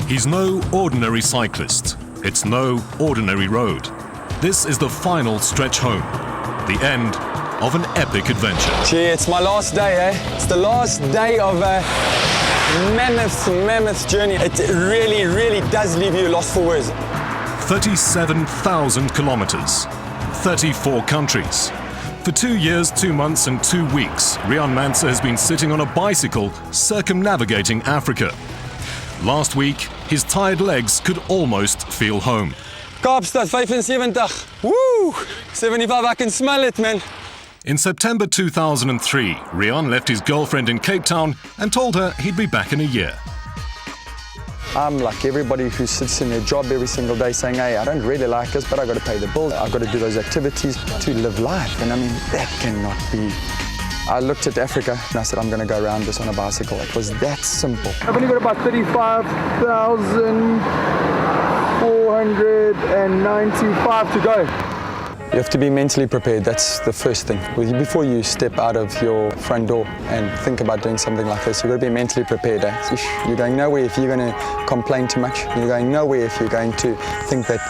He's no ordinary cyclist. It's no ordinary road. This is the final stretch home, the end of an epic adventure. Gee, it's my last day, eh? It's the last day of a mammoth journey. It really, really does leave you lost for words. 37,000 kilometers, 34 countries. For 2 years, 2 months and 2 weeks, Riaan Manser has been sitting on a bicycle circumnavigating Africa. Last week, his tired legs could almost feel home. Kaapstad, 75. Woo! 75, I can smell it, man. In September 2003, Riaan left his girlfriend in Cape Town and told her he'd be back in a year. I'm like everybody who sits in their job every single day saying, hey, I don't really like this, but I've got to pay the bill. I've got to do those activities to live life. And I mean, that cannot be. I looked at Africa and I said, I'm going to go around this on a bicycle. It was that simple. I've only got about 35,495 to go. You have to be mentally prepared. That's the first thing. Before you step out of your front door and think about doing something like this, you've got to be mentally prepared. You're going nowhere if you're going to complain too much. You're going nowhere if you're going to think that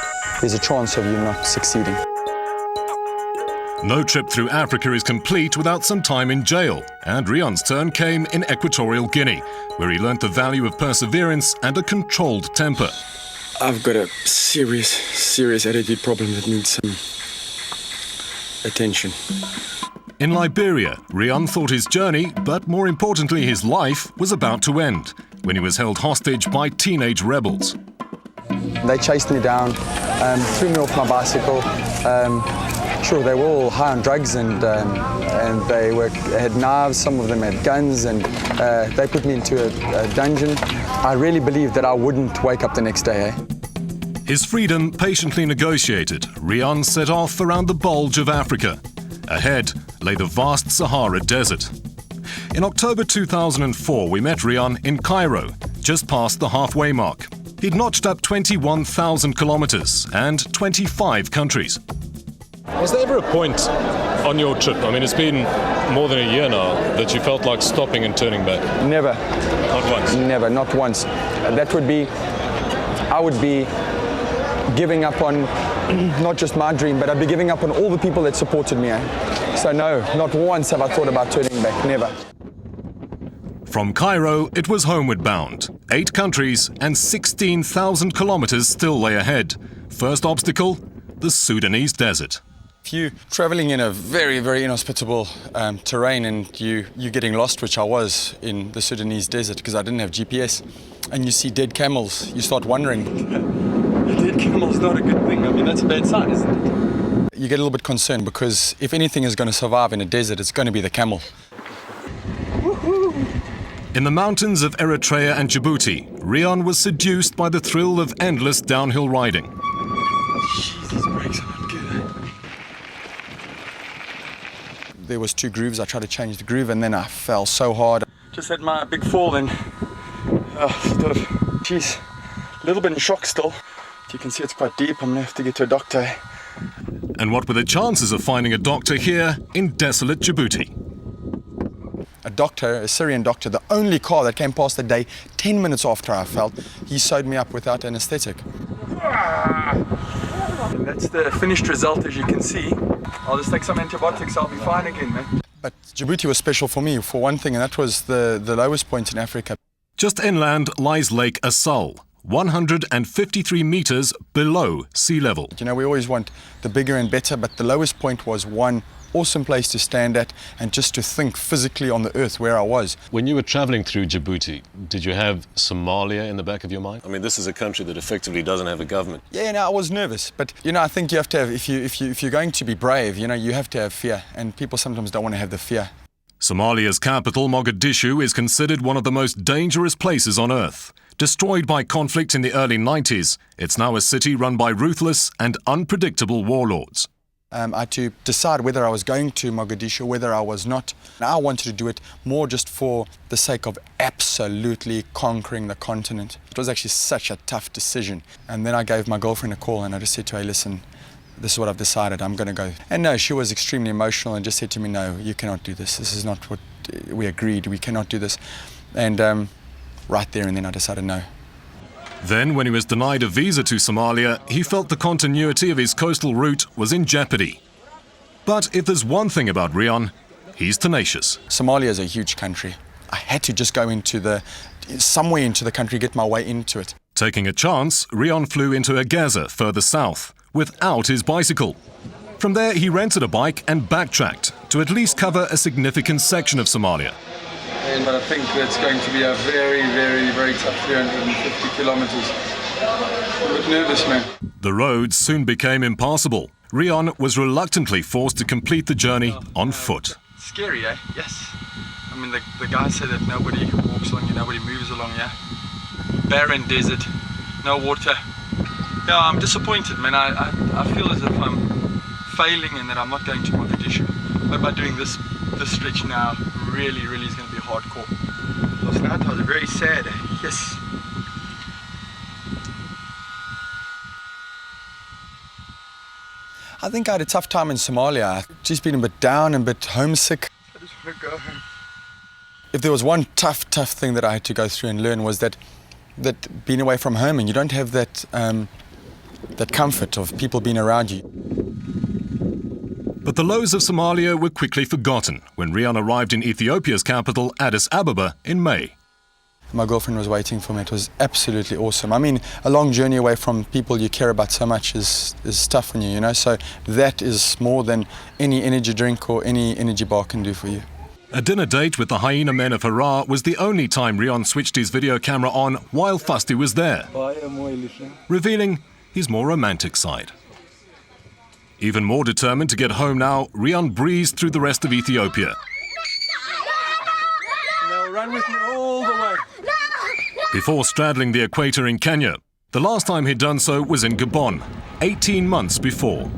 there's a chance of you not succeeding. No trip through Africa is complete without some time in jail, and Riaan's turn came in Equatorial Guinea, where he learnt the value of perseverance and a controlled temper. I've got a serious attitude problem that needs some attention. In Liberia, Riaan thought his journey, but more importantly his life, was about to end when he was held hostage by teenage rebels. They chased me down, threw me off my bicycle. Sure, they were all high on drugs and they had knives, some of them had guns, and they put me into a dungeon. I really believed that I wouldn't wake up the next day, eh? His freedom patiently negotiated, Riaan set off around the bulge of Africa. Ahead lay the vast Sahara Desert. In October 2004, we met Riaan in Cairo, just past the halfway mark. He'd notched up 21,000 kilometers and 25 countries. Was there ever a point on your trip, I mean, it's been more than a year now, that you felt like stopping and turning back? Never. Not once? Never, not once. That would be, I would be giving up on not just my dream, but I'd be giving up on all the people that supported me. So no, not once have I thought about turning back, never. From Cairo, it was homeward bound. 8 countries and 16,000 kilometers still lay ahead. First obstacle, the Sudanese desert. If you're traveling in a very, very inhospitable terrain and you're getting lost, which I was in the Sudanese desert because I didn't have GPS, and you see dead camels, you start wondering. A dead camel's not a good thing. I mean, that's a bad sign, isn't it? You get a little bit concerned because if anything is going to survive in a desert, it's going to be the camel. In the mountains of Eritrea and Djibouti, Riaan was seduced by the thrill of endless downhill riding. Jeez, these brakes are not good. There was 2 grooves. I tried to change the groove and then I fell so hard. Just had my big fall then. Jeez, a little bit in shock still. You can see it's quite deep. I'm gonna have to get to a doctor. And what were the chances of finding a doctor here in desolate Djibouti? A doctor, a Syrian doctor, the only car that came past the day 10 minutes after I fell, he sewed me up without anesthetic. And that's the finished result, as you can see. I'll just take some antibiotics, I'll be fine again, man. But Djibouti was special for me, for one thing, and that was the lowest point in Africa. Just inland lies Lake Assal, 153 meters below sea level. You know, we always want the bigger and better, but the lowest point was one awesome place to stand at and just to think physically on the earth where I was. When you were traveling through Djibouti, did you have Somalia in the back of your mind? I mean, this is a country that effectively doesn't have a government. Yeah, no, I was nervous, but you know, I think you have to have, if you're going to be brave, you know, you have to have fear, and people sometimes don't want to have the fear. Somalia's capital, Mogadishu, is considered one of the most dangerous places on earth. Destroyed by conflict in the early 90s, it's now a city run by ruthless and unpredictable warlords. I had to decide whether I was going to Mogadishu, whether I was not. I wanted to do it more just for the sake of absolutely conquering the continent. It was actually such a tough decision. And then I gave my girlfriend a call and I just said to her, listen, this is what I've decided, I'm going to go. And no, she was extremely emotional and just said to me, no, you cannot do this. This is not what we agreed. We cannot do this. And right there and then I decided no. Then, when he was denied a visa to Somalia, he felt the continuity of his coastal route was in jeopardy. But if there's one thing about Riaan, he's tenacious. Somalia is a huge country. I had to just go somewhere into the country, get my way into it. Taking a chance, Riaan flew into Agaza, further south, without his bicycle. From there, he rented a bike and backtracked to at least cover a significant section of Somalia. But I think that's going to be a very, very, very tough 350 kilometers. I'm a bit nervous, man. The roads soon became impassable. Riaan was reluctantly forced to complete the journey on foot. Scary, eh? Yes. I mean, the guys say that nobody walks along here, nobody moves along here. Barren desert, no water. Yeah, I'm disappointed, man. I feel as if I'm failing and that I'm not going to Mogadishu. But by doing this stretch now, really is going to be hardcore. Last night I was very sad. Yes. I think I had a tough time in Somalia. I've just been a bit down and a bit homesick. I just want to go home. If there was one tough thing that I had to go through and learn was that being away from home and you don't have that comfort of people being around you. But the lows of Somalia were quickly forgotten when Riaan arrived in Ethiopia's capital, Addis Ababa, in May. My girlfriend was waiting for me. It was absolutely awesome. I mean, a long journey away from people you care about so much is tough on you, you know? So that is more than any energy drink or any energy bar can do for you. A dinner date with the hyena men of Harar was the only time Riaan switched his video camera on while Fasti was there, revealing his more romantic side. Even more determined to get home now, Riaan breezed through the rest of Ethiopia. Now run with me all the way. Before straddling the equator in Kenya. The last time he'd done so was in Gabon, 18 months before.